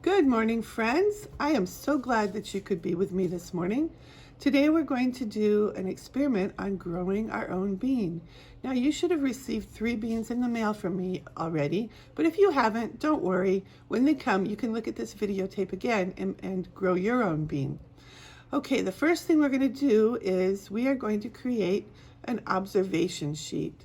Good morning, friends. I am so glad that you could be with me this morning. Today we're going to do an experiment on growing our own bean. Now you should have received 3 beans in the mail from me already, but if you haven't, don't worry. When they come, you can look at this videotape again and grow your own bean. Okay, the first thing we're going to do is we are going to create an observation sheet.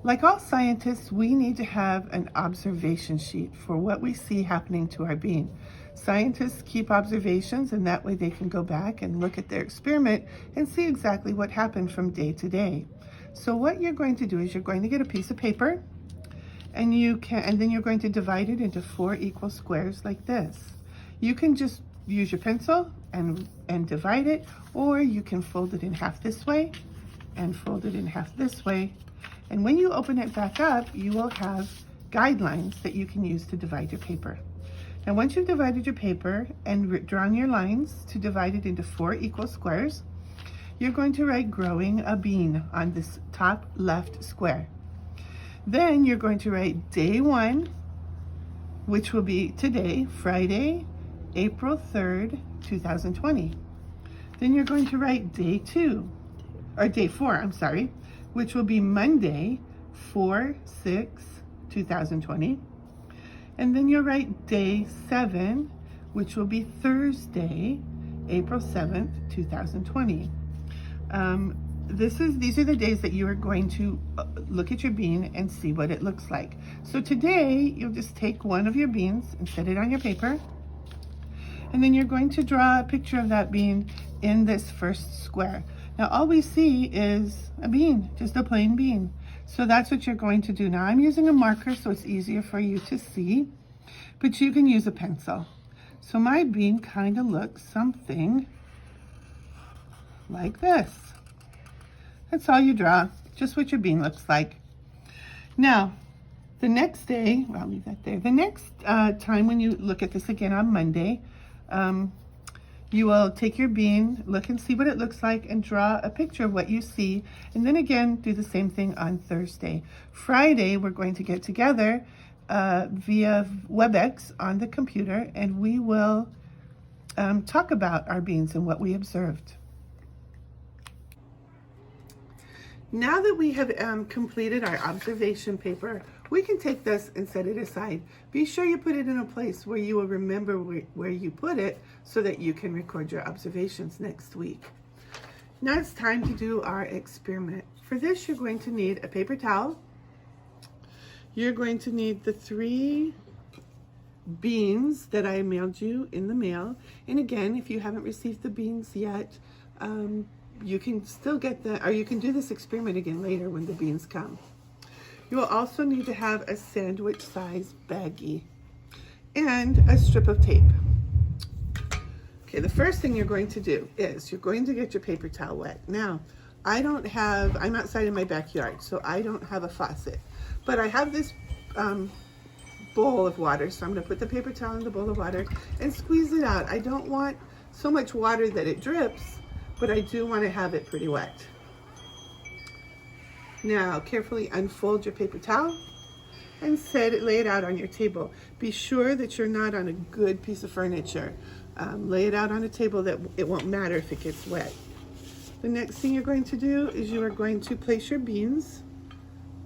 Like all scientists, we need to have an observation sheet for what we see happening to our bean. Scientists keep observations, and that way they can go back and look at their experiment and see exactly what happened from day to day. So what you're going to do is you're going to get a piece of paper, and then you're going to divide it into 4 equal squares like this. You can just use your pencil and divide it, or you can fold it in half this way and fold it in half this way. And when you open it back up, you will have guidelines that you can use to divide your paper. Now, once you've divided your paper and drawn your lines to divide it into 4 equal squares, you're going to write growing a bean on this top left square. Then you're going to write day 1, which will be today, Friday, April 3rd, 2020. Then you're going to write day 4, which will be Monday, 4/6/2020. And then you'll write day 7, which will be Thursday, April 7th, 2020. These are the days that you are going to look at your bean and see what it looks like. So today, you'll just take one of your beans and set it on your paper. And then you're going to draw a picture of that bean in this first square. Now all we see is a bean, just a plain bean. So that's what you're going to do. Now I'm using a marker so it's easier for you to see, but you can use a pencil. So my bean kind of looks something like this. That's all you draw, just what your bean looks like. Now, the next day, well, I'll leave that there. The next time when you look at this again on Monday, you will take your bean, look and see what it looks like, and draw a picture of what you see. And then again, do the same thing on Thursday. Friday, we're going to get together via WebEx on the computer, and we will talk about our beans and what we observed. Now that we have completed our observation paper, we can take this and set it aside. Be sure you put it in a place where you will remember where you put it so that you can record your observations next week. Now it's time to do our experiment. For this, you're going to need a paper towel. You're going to need the 3 beans that I mailed you in the mail. And again, if you haven't received the beans yet, you can still get or you can do this experiment again later when the beans come. You will also need to have a sandwich size baggie and a strip of tape. Okay, the first thing you're going to do is you're going to get your paper towel wet. Now, I'm outside in my backyard, so I don't have a faucet, but I have this bowl of water, so I'm gonna put the paper towel in the bowl of water and squeeze it out. I don't want so much water that it drips, but I do want to have it pretty wet. Now, carefully unfold your paper towel and lay it out on your table. Be sure that you're not on a good piece of furniture. Lay it out on a table that it won't matter if it gets wet. The next thing you're going to do is you are going to place your beans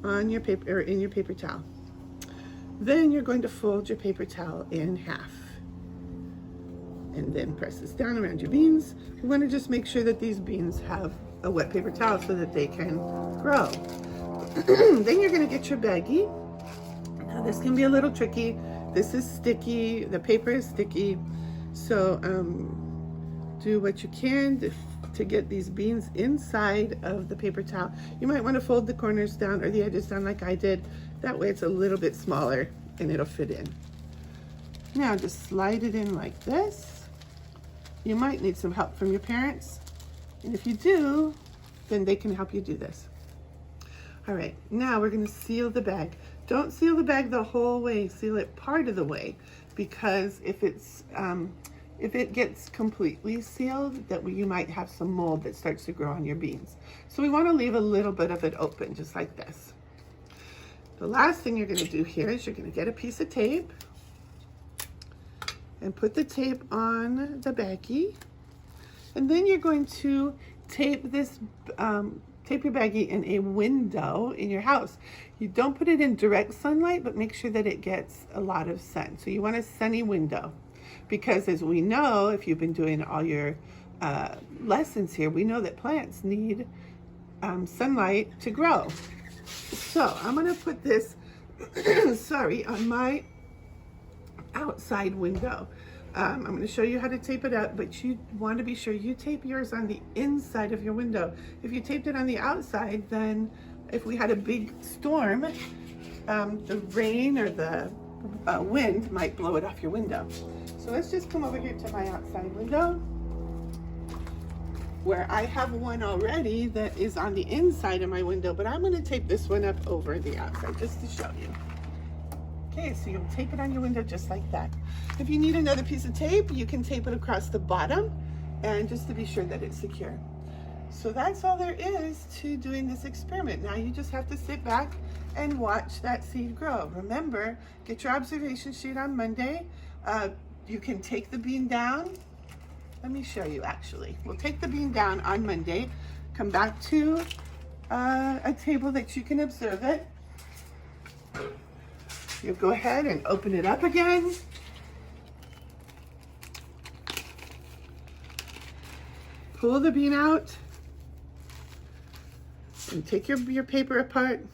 on your paper, or in your paper towel. Then you're going to fold your paper towel in half. And then press this down around your beans. You want to just make sure that these beans have a wet paper towel so that they can grow. Then you're going to get your baggie. Now this can be a little tricky. This is sticky. The paper is sticky. So do what you can to get these beans inside of the paper towel. You might want to fold the corners down or the edges down like I did. That way it's a little bit smaller and it'll fit in. Now just slide it in like this. You might need some help from your parents. And if you do, then they can help you do this. All right, now we're gonna seal the bag. Don't seal the bag the whole way, seal it part of the way, because if it gets completely sealed, you might have some mold that starts to grow on your beans. So we wanna leave a little bit of it open, just like this. The last thing you're gonna do here is you're gonna get a piece of tape and put the tape on the baggie. And then you're going to tape this, tape your baggie in a window in your house. You don't put it in direct sunlight, but make sure that it gets a lot of sun. So you want a sunny window, because as we know, if you've been doing all your lessons here, we know that plants need sunlight to grow. So I'm gonna put this, sorry, on my outside window. I'm going to show you how to tape it up, but you want to be sure you tape yours on the inside of your window. If you taped it on the outside, then if we had a big storm, the rain or the wind might blow it off your window. So let's just come over here to my outside window, where I have one already that is on the inside of my window, but I'm going to tape this one up over the outside just to show you. Okay, so you'll tape it on your window just like that. If you need another piece of tape, you can tape it across the bottom, and just to be sure that it's secure. So that's all there is to doing this experiment. Now you just have to sit back and watch that seed grow. Remember, get your observation sheet on Monday. You can take the bean down. Let me show you actually. We'll take the bean down on Monday, come back to a table that you can observe it. You go ahead and open it up again. Pull the bean out and take your paper apart.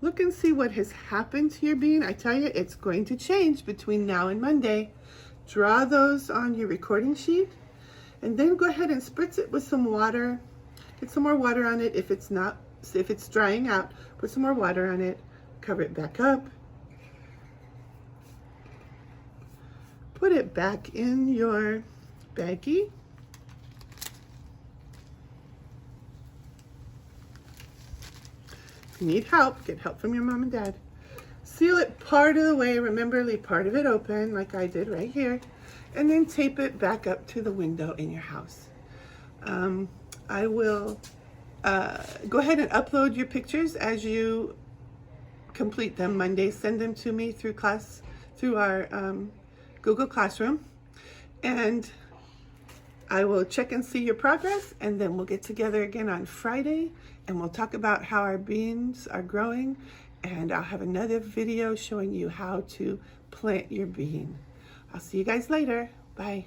Look and see what has happened to your bean. I tell you, it's going to change between now and Monday. Draw those on your recording sheet, and then go ahead and spritz it with some water. Get some more water on it. If it's drying out, put some more water on it. Cover it back up. Put it back in your baggie. If you need help, get help from your mom and dad. Seal it part of the way. Remember, leave part of it open like I did right here. And then tape it back up to the window in your house. I will go ahead and upload your pictures as you complete them Monday. Send them to me through our Google Classroom, and I will check and see your progress, and then we'll get together again on Friday and we'll talk about how our beans are growing, and I'll have another video showing you how to plant your bean. I'll see you guys later. Bye.